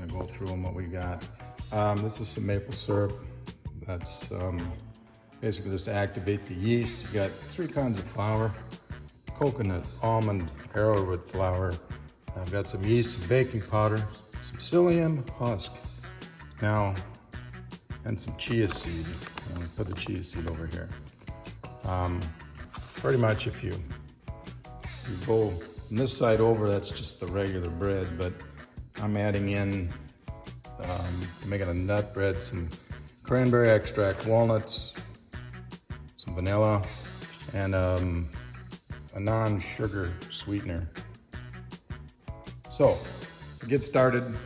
gonna go through them what we got. This is some maple syrup. That's basically just to activate the yeast. You got 3 kinds of flour: coconut, almond, arrowroot flour. I've got some yeast, some baking powder, some psyllium husk. Now, and some chia seed. I'm gonna put the chia seed over here. Pretty much if you go from this side over, that's just the regular bread, but I'm adding in, making a nut bread, some cranberry extract, walnuts, some vanilla, and a non-sugar sweetener. So, to get started,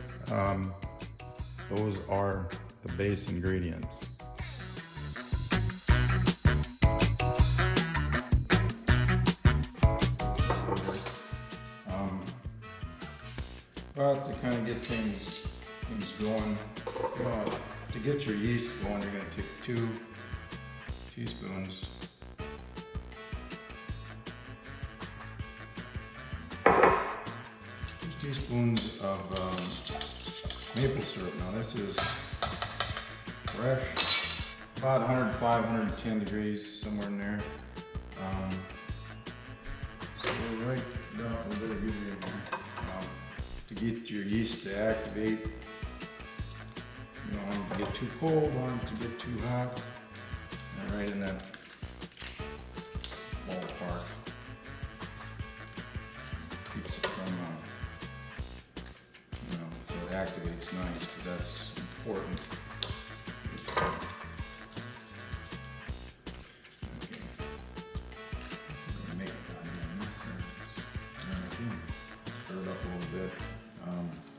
those are the base ingredients. But to kind of get things going, to get your yeast going, you're going to take 2 teaspoons of maple syrup. Now this is fresh, about 105, 110 degrees, somewhere in there. So we'll write down a little bit of usually to get your yeast to activate. You don't want it to get too cold, don't want it to get too hot. And right in that ballpark. Keeps it from, so it activates nice, because that's important.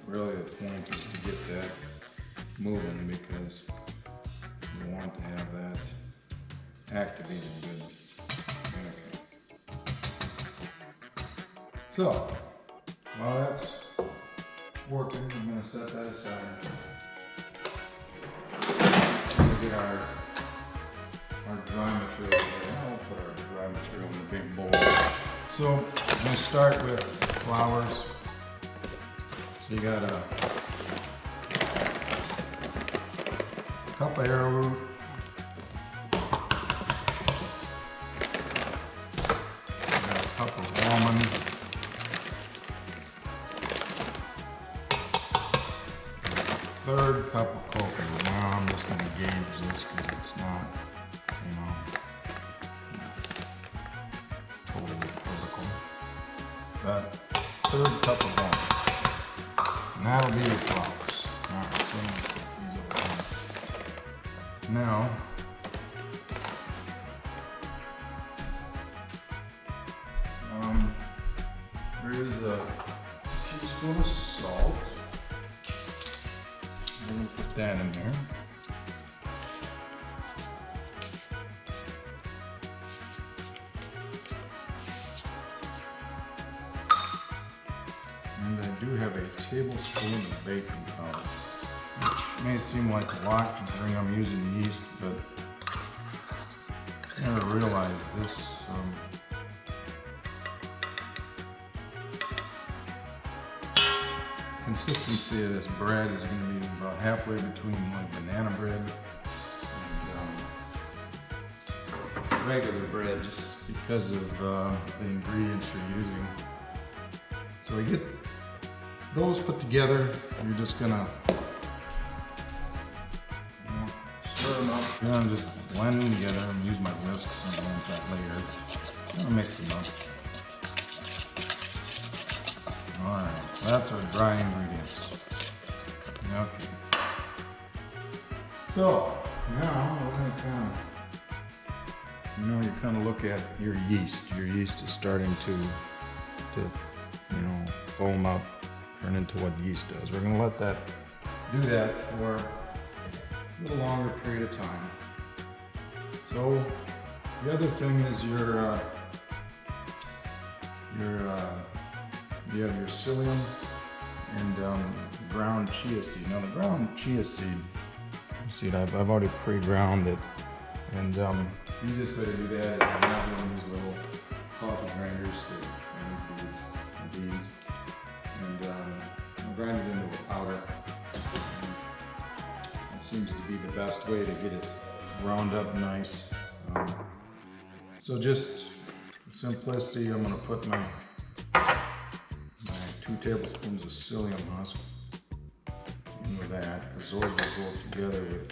Really the point is to get that moving, because you want to have that activated good. Okay. So, while that's working, I'm going to set that aside. We're going to get our dry material here. I'll put our dry material in the big bowl. So, I'm going to start with flours. So you got a cup of arrowroot, you got a cup of almond, a 1/3 cup of coconut. Now I'm just going to gauge this because it's not, totally vertical. But 1/3 cup of almond. And that'll be your flowers. Alright, so I'm going to set these over here. Now, there is a teaspoon of salt. I'm going to put that in there. And I do have a tablespoon of baking powder, which may seem like a lot considering I'm using yeast, but I never realized this. Consistency of this bread is going to be about halfway between like banana bread and regular bread, just because of the ingredients you're using. So we get those put together, you're just gonna stir them up. And I'm just blending together. I'm gonna use my whisk so I don't want that layer. I'm gonna mix them up. Alright, so that's our dry ingredients. Okay. So now we're gonna you kind of look at your yeast. Your yeast is starting to foam up, turn into what yeast does. We're going to let that do that for a little longer period of time. So the other thing is you have your psyllium and ground chia seed. Now the ground chia seed, I've already pre-ground it, and the easiest way to do that is I'm not going to use little coffee grinders to grind these beads, and I'll grind it into a powder. seems to be the best way to get it ground up nice. So just for simplicity, I'm going to put my 2 tablespoons of psyllium husk in with that, because those will go together with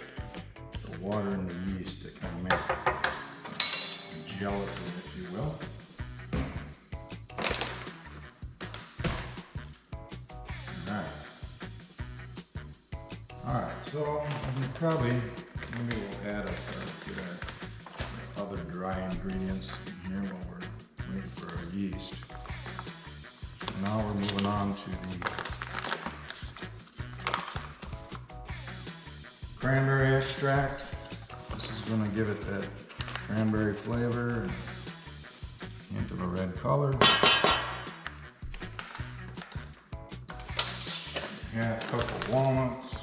the water and the yeast to kind of make gelatin, if you will. Alright, so maybe we'll add get our other dry ingredients in here while we're waiting for our yeast. So now we're moving on to the cranberry extract. This is going to give it that cranberry flavor and a hint of a red color. Half cup of walnuts.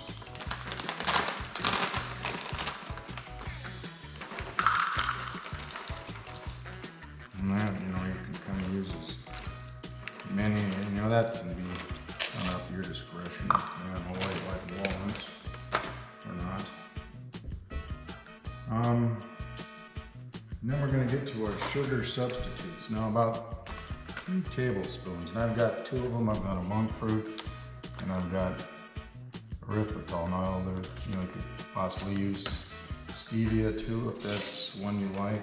And that, you can kind of use as many, that can be kind of up to your discretion. I don't know whether you like walnuts or not. And then we're going to get to our sugar substitutes. Now about 3 tablespoons, and I've got 2 of them. I've got a monk fruit and I've got erythritol. Now you could possibly use stevia too if that's one you like.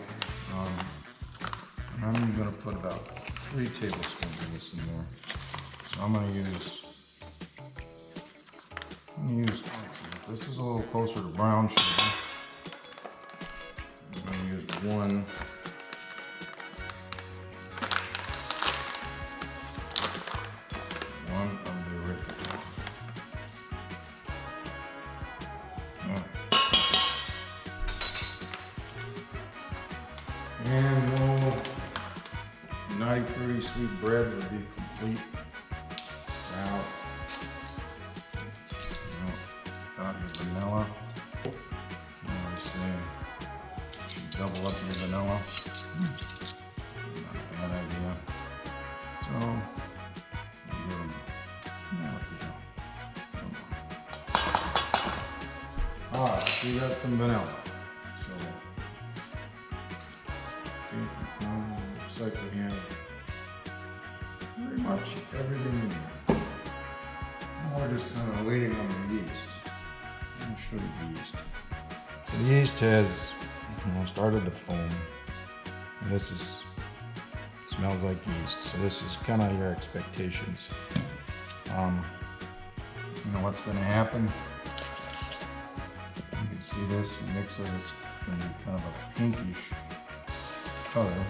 I'm going to put about 3 tablespoons of this in there. So I'm going to use, this is a little closer to brown sugar. I'm going to use 1 of the erythritol. And no nutty, fruity, sweet bread would be complete without, without your vanilla. I always say, double up your vanilla. Not a bad idea. So, I'll give them, Alright, so we got some vanilla. Looks like we have pretty much everything in there. Now we're just kind of waiting on the yeast. I'll show you the yeast. So the yeast has started to foam. And this smells like yeast. So this is kind of your expectations. What's going to happen. You can see this mixer is going to be kind of a pinkish color.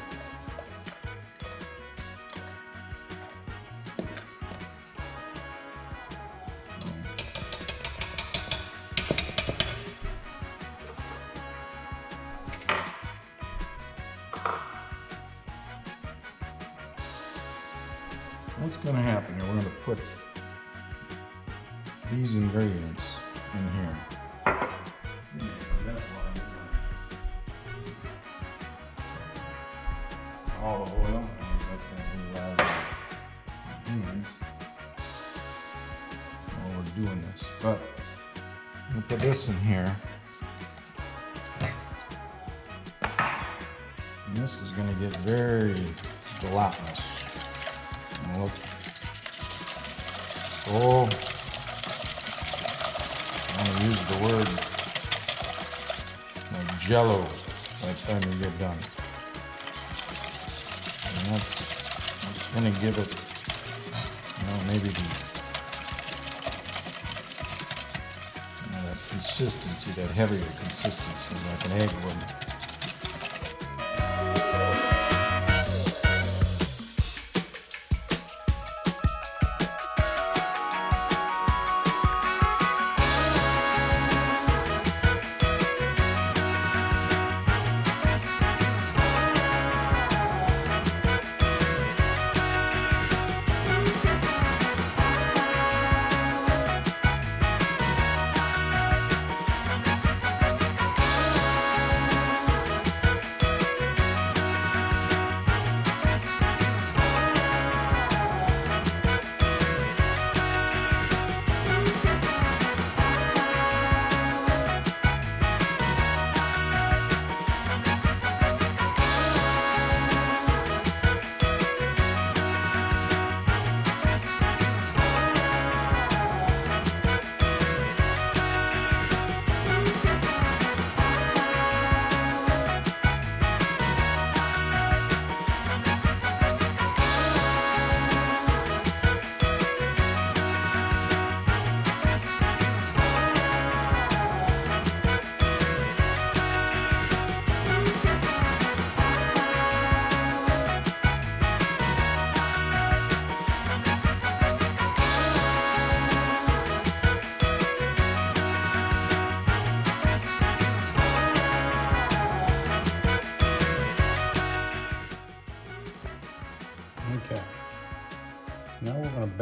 What's going to happen here? We're going to put these ingredients in here. Olive oil. While we're doing this, but we'll put this in here. And this is going to get very gelatinous. Look. Oh, I'm going to use the word like jello by the time you get done. And that's just going to give it, maybe that consistency, that heavier consistency like an egg would.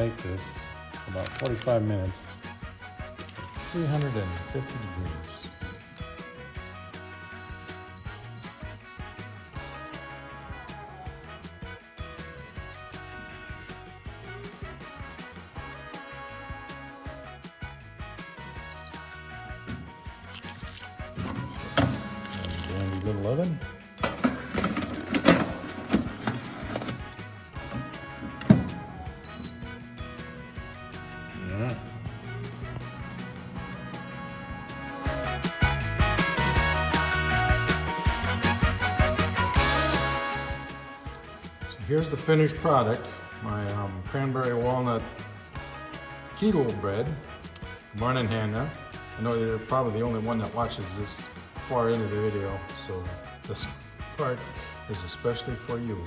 bake this for about 45 minutes, 350 degrees. Handy little oven. Yeah. So here's the finished product, my cranberry walnut keto bread. Good morning, Hannah. I know you're probably the only one that watches this far into the video, so this part is especially for you.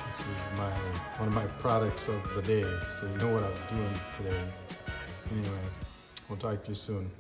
This is one of my products of the day, so you know what I was doing today. Anyway, we'll talk to you soon.